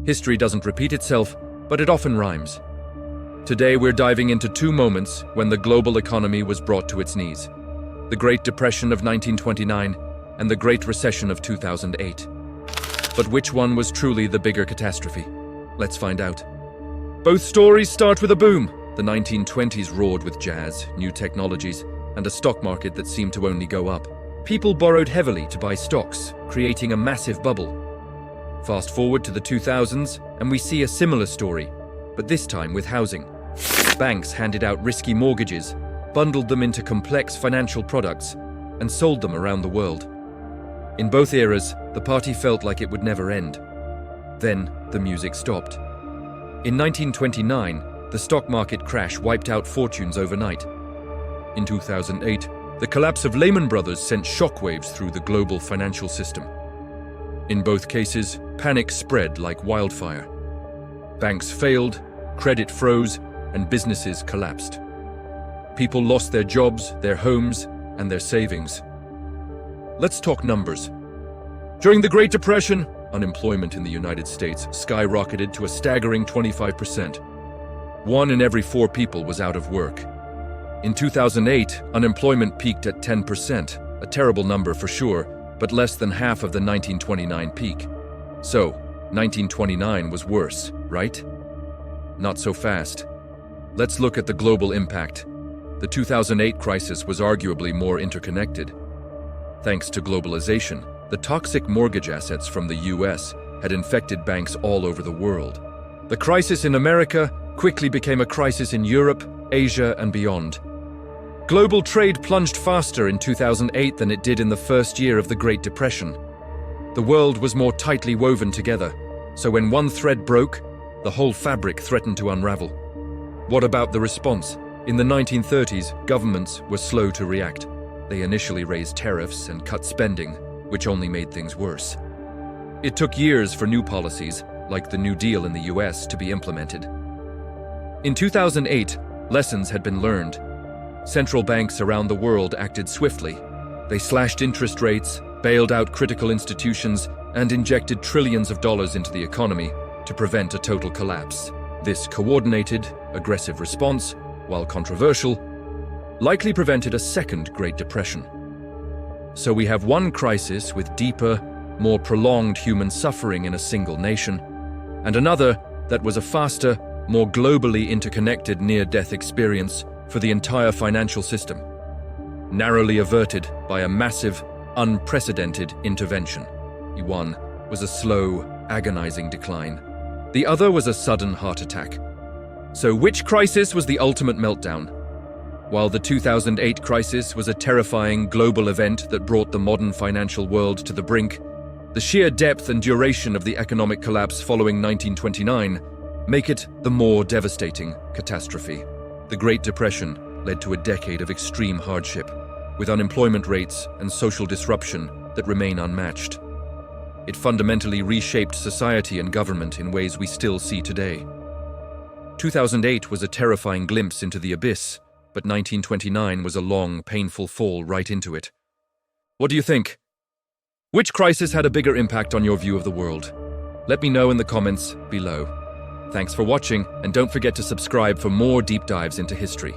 History doesn't repeat itself, but it often rhymes. Today we're diving into two moments when the global economy was brought to its knees: the Great Depression of 1929 and the Great Recession of 2008. But which one was truly the bigger catastrophe? Let's find out. Both stories start with a boom. The 1920s roared with jazz, new technologies, and a stock market that seemed to only go up. People borrowed heavily to buy stocks, creating a massive bubble. Fast forward to the 2000s, and we see a similar story, but this time with housing. Banks handed out risky mortgages, bundled them into complex financial products, and sold them around the world. In both eras, the party felt like it would never end. Then, the music stopped. In 1929, the stock market crash wiped out fortunes overnight. In 2008, the collapse of Lehman Brothers sent shockwaves through the global financial system. In both cases, panic spread like wildfire. Banks failed, credit froze, and businesses collapsed. People lost their jobs, their homes, and their savings. Let's talk numbers. During the Great Depression, unemployment in the United States skyrocketed to a staggering 25%. 1 in every 4 people was out of work. In 2008, unemployment peaked at 10%, a terrible number for sure, but less than half of the 1929 peak. So, 1929 was worse, right? Not so fast. Let's look at the global impact. The 2008 crisis was arguably more interconnected. Thanks to globalization, the toxic mortgage assets from the US had infected banks all over the world. The crisis in America quickly became a crisis in Europe, Asia, and beyond. Global trade plunged faster in 2008 than it did in the first year of the Great Depression. The world was more tightly woven together, so when one thread broke, the whole fabric threatened to unravel. What about the response? In the 1930s, governments were slow to react. They initially raised tariffs and cut spending, which only made things worse. It took years for new policies, like the New Deal in the US, to be implemented. In 2008, lessons had been learned. Central banks around the world acted swiftly. They slashed interest rates, bailed out critical institutions, and injected trillions of dollars into the economy to prevent a total collapse. This coordinated, aggressive response, while controversial, likely prevented a second Great Depression. So we have one crisis with deeper, more prolonged human suffering in a single nation, and another that was a faster, more globally interconnected near-death experience for the entire financial system, narrowly averted by a massive, unprecedented intervention. One was a slow, agonizing decline. The other was a sudden heart attack. So which crisis was the ultimate meltdown? While the 2008 crisis was a terrifying global event that brought the modern financial world to the brink, the sheer depth and duration of the economic collapse following 1929 make it the more devastating catastrophe. The Great Depression led to a decade of extreme hardship, with unemployment rates and social disruption that remain unmatched. It fundamentally reshaped society and government in ways we still see today. 2008 was a terrifying glimpse into the abyss, but 1929 was a long, painful fall right into it. What do you think? Which crisis had a bigger impact on your view of the world? Let me know in the comments below. Thanks for watching, and don't forget to subscribe for more deep dives into history.